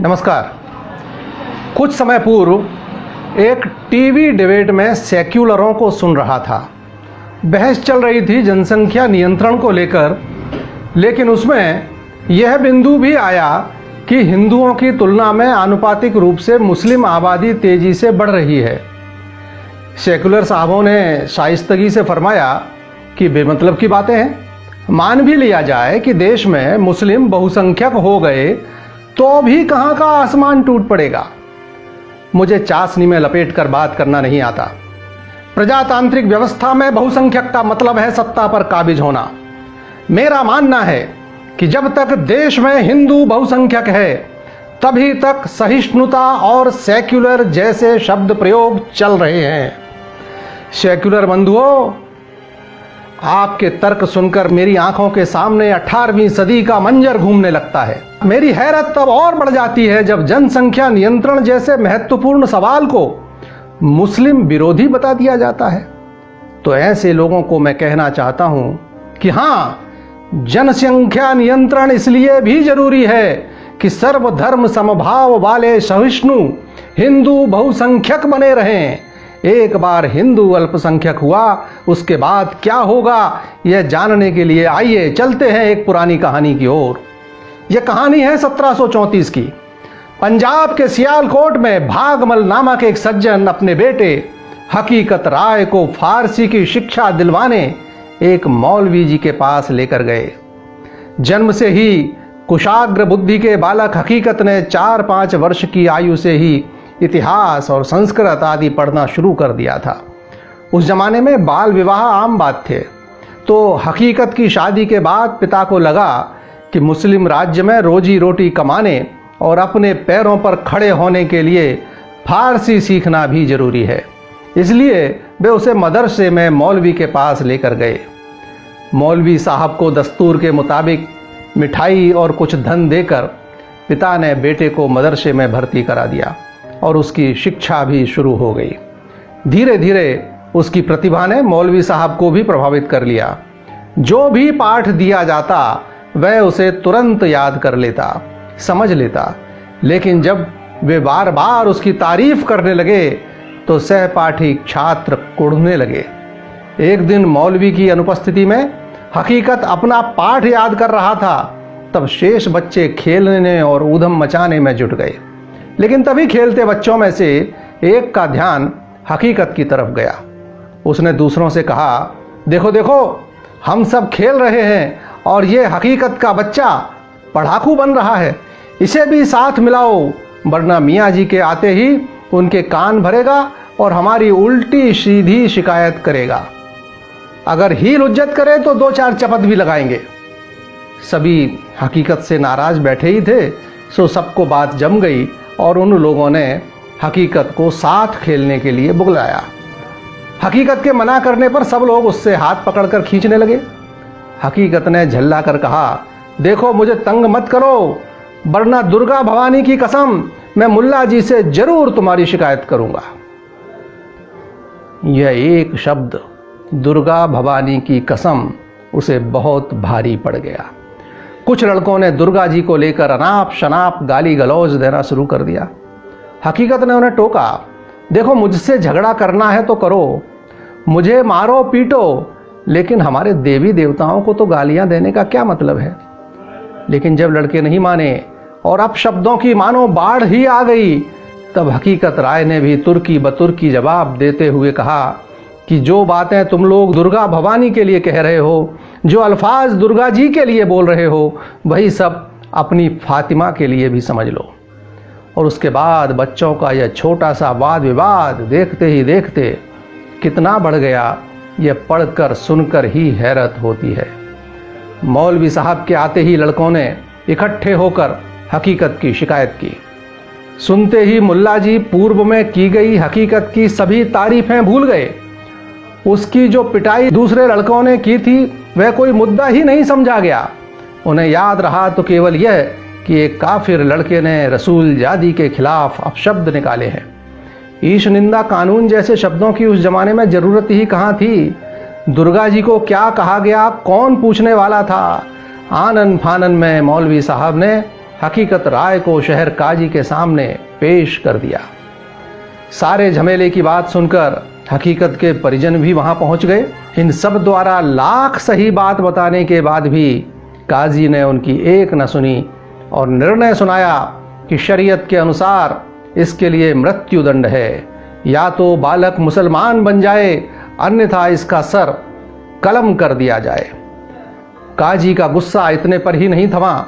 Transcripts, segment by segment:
नमस्कार। कुछ समय पूर्व एक टीवी डिबेट में सेक्युलरों को सुन रहा था। बहस चल रही थी जनसंख्या नियंत्रण को लेकर, लेकिन उसमें यह बिंदु भी आया कि हिंदुओं की तुलना में आनुपातिक रूप से मुस्लिम आबादी तेजी से बढ़ रही है। सेक्युलर साहबों ने शाइस्तगी से फरमाया कि बेमतलब की बातें हैं। मान भी लिया जाए कि देश में मुस्लिम बहुसंख्यक हो गए तो भी कहां का आसमान टूट पड़ेगा। मुझे चाशनी में लपेट कर बात करना नहीं आता। प्रजातांत्रिक व्यवस्था में बहुसंख्यक का मतलब है सत्ता पर काबिज होना। मेरा मानना है कि जब तक देश में हिंदू बहुसंख्यक है तभी तक सहिष्णुता और सेक्युलर जैसे शब्द प्रयोग चल रहे हैं। सेक्युलर बंधुओं, आपके तर्क सुनकर मेरी आंखों के सामने 18वीं सदी का मंजर घूमने लगता है। मेरी हैरत तब और बढ़ जाती है जब जनसंख्या नियंत्रण जैसे महत्वपूर्ण सवाल को मुस्लिम विरोधी बता दिया जाता है। तो ऐसे लोगों को मैं कहना चाहता हूं कि हां, जनसंख्या नियंत्रण इसलिए भी जरूरी है कि सर्वधर्म समभाव वाले सहिष्णु हिंदू बहुसंख्यक बने रहें। एक बार हिंदू अल्पसंख्यक हुआ, उसके बाद क्या होगा यह जानने के लिए आइए चलते हैं एक पुरानी कहानी की ओर। यह कहानी है 1734 की। पंजाब के सियालकोट में भागमल नामक एक सज्जन अपने बेटे हकीकत राय को फारसी की शिक्षा दिलवाने एक मौलवी जी के पास लेकर गए। जन्म से ही कुशाग्र बुद्धि के बालक हकीकत ने 4-5 वर्ष की आयु से ही इतिहास और संस्कृत आदि पढ़ना शुरू कर दिया था। उस जमाने में बाल विवाह आम बात थे। तो हकीकत की शादी के बाद पिता को लगा कि मुस्लिम राज्य में रोजी रोटी कमाने और अपने पैरों पर खड़े होने के लिए फारसी सीखना भी जरूरी है। इसलिए वे उसे मदरसे में मौलवी के पास लेकर गए। मौलवी साहब को दस्तूर के मुताबिक मिठाई और कुछ धन देकर पिता ने बेटे को मदरसे में भर्ती करा दिया और उसकी शिक्षा भी शुरू हो गई। धीरे धीरे उसकी प्रतिभा ने मौलवी साहब को भी प्रभावित कर लिया। जो भी पाठ दिया जाता वह उसे तुरंत याद कर लेता, समझ लेता। लेकिन जब वे बार बार उसकी तारीफ करने लगे तो सहपाठी छात्र कुढ़ने लगे। एक दिन मौलवी की अनुपस्थिति में हकीकत अपना पाठ याद कर रहा था, तब शेष बच्चे खेलने और ऊधम मचाने में जुट गए। लेकिन तभी खेलते बच्चों में से एक का ध्यान हकीकत की तरफ गया। उसने दूसरों से कहा, देखो देखो, हम सब खेल रहे हैं और ये हकीकत का बच्चा पढ़ाकू बन रहा है। इसे भी साथ मिलाओ, वरना मियाँ जी के आते ही उनके कान भरेगा और हमारी उल्टी सीधी शिकायत करेगा। अगर हील हुज्जत करे तो 2-4 चपत भी लगाएंगे। सभी हकीकत से नाराज बैठे ही थे, सो सबको बात जम गई और उन लोगों ने हकीकत को साथ खेलने के लिए बुलाया। हकीकत के मना करने पर सब लोग उससे हाथ पकड़कर खींचने लगे। हकीकत ने झल्ला कर कहा, देखो मुझे तंग मत करो, वरना दुर्गा भवानी की कसम मैं मुल्ला जी से जरूर तुम्हारी शिकायत करूंगा। यह एक शब्द दुर्गा भवानी की कसम उसे बहुत भारी पड़ गया। कुछ लड़कों ने दुर्गा जी को लेकर अनाप शनाप गाली गलौज देना शुरू कर दिया। हकीकत ने उन्हें टोका, देखो मुझसे झगड़ा करना है तो करो, मुझे मारो पीटो, लेकिन हमारे देवी देवताओं को तो गालियां देने का क्या मतलब है। लेकिन जब लड़के नहीं माने और अब शब्दों की मानो बाढ़ ही आ गई, तब हकीकत राय ने भी तुर्की बतुर्की जवाब देते हुए कहा कि जो बातें तुम लोग दुर्गा भवानी के लिए कह रहे हो, जो अल्फाज दुर्गा जी के लिए बोल रहे हो, वही सब अपनी फातिमा के लिए भी समझ लो। और उसके बाद बच्चों का यह छोटा सा वाद विवाद देखते ही देखते कितना बढ़ गया, यह पढ़कर सुनकर ही हैरत होती है। मौलवी साहब के आते ही लड़कों ने इकट्ठे होकर हकीकत की शिकायत की। सुनते ही मुल्ला जी पूर्व में की गई हकीकत की सभी तारीफें भूल गए। उसकी जो पिटाई दूसरे लड़कों ने की थी वह कोई मुद्दा ही नहीं समझा गया। उन्हें याद रहा तो केवल यह कि एक काफिर लड़के ने रसूल जादी के खिलाफ अपशब्द निकाले हैं। ईश निंदा कानून जैसे शब्दों की उस जमाने में जरूरत ही कहाँ थी। दुर्गा जी को क्या कहा गया, कौन पूछने वाला था। आनन फानन में मौलवी साहब ने हकीकत राय को शहर काजी के सामने पेश कर दिया। सारे झमेले की बात सुनकर हकीकत के परिजन भी वहां पहुंच गए। इन सब द्वारा लाख सही बात बताने के बाद भी काजी ने उनकी एक न सुनी और निर्णय सुनाया कि शरीयत के अनुसार इसके लिए मृत्युदंड है, या तो बालक मुसलमान बन जाए अन्यथा इसका सर कलम कर दिया जाए। काजी का गुस्सा इतने पर ही नहीं थमा,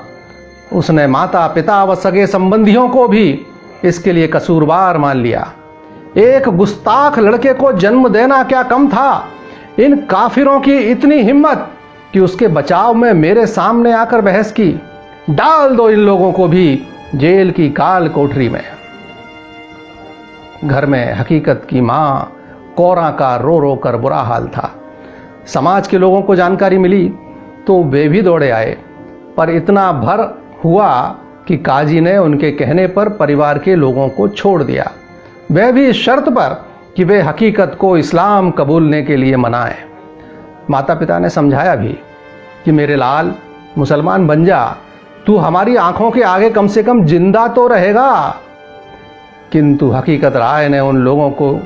उसने माता पिता व सगे संबंधियों को भी इसके लिए कसूरवार मान लिया। एक गुस्ताख लड़के को जन्म देना क्या कम था, इन काफिरों की इतनी हिम्मत कि उसके बचाव में मेरे सामने आकर बहस की। डाल दो इन लोगों को भी जेल की काल कोठरी में। घर में हकीकत की मां कोरा का रो रो कर बुरा हाल था। समाज के लोगों को जानकारी मिली तो वे भी दौड़े आए, पर इतना भर हुआ कि काजी ने उनके कहने पर परिवार के लोगों को छोड़ दिया, वह भी इस शर्त पर कि वे हकीकत को इस्लाम कबूलने के लिए मनाएं। माता पिता ने समझाया भी कि मेरे लाल मुसलमान बन जा, तू हमारी आंखों के आगे कम से कम जिंदा तो रहेगा। किंतु हकीकत राय ने उन लोगों को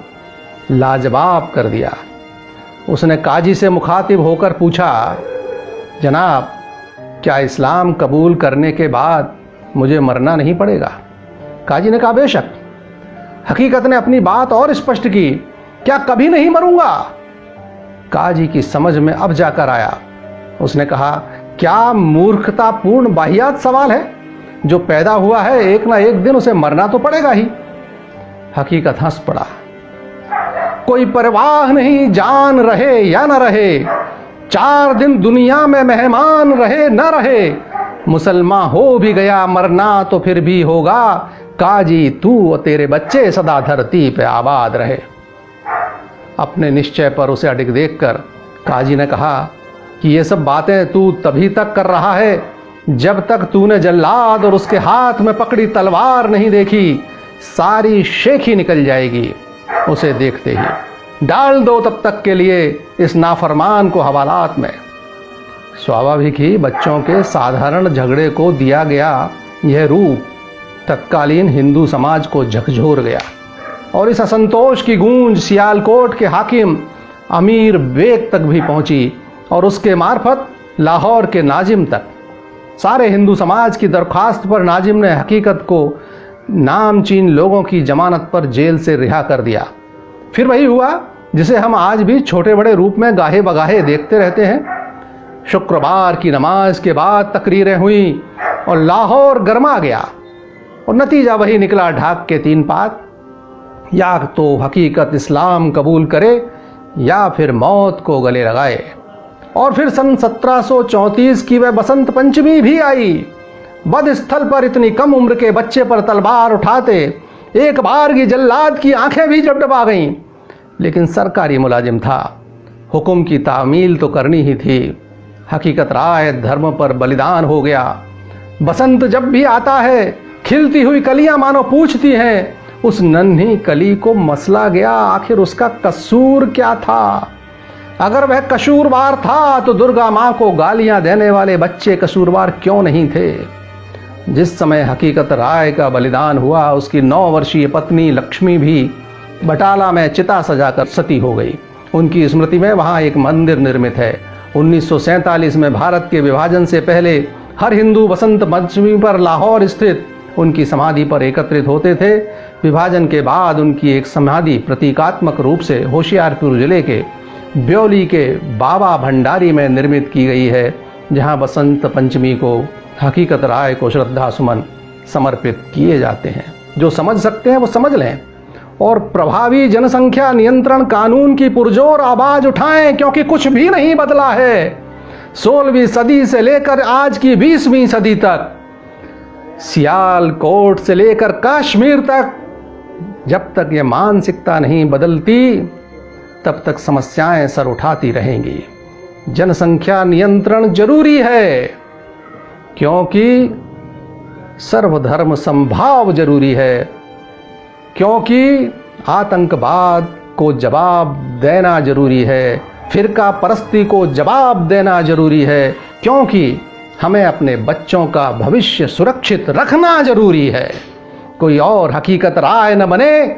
लाजवाब कर दिया। उसने काजी से मुखातिब होकर पूछा, जनाब क्या इस्लाम कबूल करने के बाद मुझे मरना नहीं पड़ेगा? काजी ने कहा, बेशक। हकीकत ने अपनी बात और स्पष्ट की, क्या कभी नहीं मरूंगा? काजी की समझ में अब जाकर आया। उसने कहा, क्या मूर्खतापूर्ण वाहियात सवाल है? जो पैदा हुआ है एक ना एक दिन उसे मरना तो पड़ेगा ही। हकीकत हंस पड़ा। कोई परवाह नहीं जान रहे या न रहे, 4 दिन दुनिया में मेहमान रहे न रहे, मुसलमान हो भी गया मरना तो फिर भी होगा, काजी तू और तेरे बच्चे सदा धरती पे आबाद रहे। अपने निश्चय पर उसे अडिग देखकर काजी ने कहा कि ये सब बातें तू तभी तक कर रहा है जब तक तूने जल्लाद और उसके हाथ में पकड़ी तलवार नहीं देखी। सारी शेखी निकल जाएगी उसे देखते ही। डाल दो तब तक के लिए इस नाफरमान को हवालात में। स्वाभाविक ही बच्चों के साधारण झगड़े को दिया गया यह रूप तत्कालीन हिंदू समाज को झकझोर गया और इस असंतोष की गूंज सियालकोट के हाकिम अमीर बेग तक भी पहुंची और उसके मार्फत लाहौर के नाजिम तक। सारे हिंदू समाज की दरख्वास्त पर नाजिम ने हकीकत को नामचीन लोगों की जमानत पर जेल से रिहा कर दिया। फिर वही हुआ जिसे हम आज भी छोटे बड़े रूप में गाहे बगाहे देखते रहते हैं। शुक्रवार की नमाज के बाद तकरीरें हुई और लाहौर गरमा गया और नतीजा वही निकला, ढाक के 3 पात, या तो हकीकत इस्लाम कबूल करे या फिर मौत को गले लगाए। और फिर सन 1734 की वह बसंत पंचमी भी आई। बद स्थल पर इतनी कम उम्र के बच्चे पर तलवार उठाते एक बार की जल्लाद की आंखें भी डबडबा गईं। लेकिन सरकारी मुलाजिम था, हुक्म की तामील तो करनी ही थी। हकीकत राय धर्म पर बलिदान हो गया। बसंत जब भी आता है खिलती हुई कलियां मानो पूछती हैं, उस नन्ही कली को मसला गया आखिर उसका कसूर क्या था। अगर वह कसूरवार था तो दुर्गा माँ को गालियां देने वाले बच्चे कसूरवार क्यों नहीं थे? जिस समय हकीकत राय का बलिदान हुआ उसकी 9 वर्षीय पत्नी लक्ष्मी भी बटाला में चिता सजाकर सती हो गई। उनकी स्मृति में वहाँ एक मंदिर निर्मित है। 1947 में भारत के विभाजन से पहले हर हिंदू बसंत पंचमी पर लाहौर स्थित उनकी समाधि पर एकत्रित होते थे। विभाजन के बाद उनकी एक समाधि प्रतीकात्मक रूप से होशियारपुर जिले के ब्योली के बाबा भंडारी में निर्मित की गई है, जहां बसंत पंचमी को हकीकत राय को श्रद्धा सुमन समर्पित किए जाते हैं। जो समझ सकते हैं वो समझ लें और प्रभावी जनसंख्या नियंत्रण कानून की पुरजोर आवाज उठाएं, क्योंकि कुछ भी नहीं बदला है। 16वीं सदी से लेकर आज की 20वीं सदी तक, सियालकोट से लेकर कश्मीर तक, जब तक ये मानसिकता नहीं बदलती तब तक समस्याएं सर उठाती रहेंगी। जनसंख्या नियंत्रण जरूरी है, क्योंकि सर्वधर्म समभाव जरूरी है, क्योंकि आतंकवाद को जवाब देना जरूरी है, फिरका परस्ती को जवाब देना जरूरी है, क्योंकि हमें अपने बच्चों का भविष्य सुरक्षित रखना जरूरी है। कोई और हकीकत राय न बने,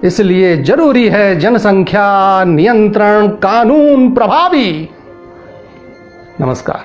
इसलिए जरूरी है जनसंख्या नियंत्रण कानून प्रभावी। नमस्कार।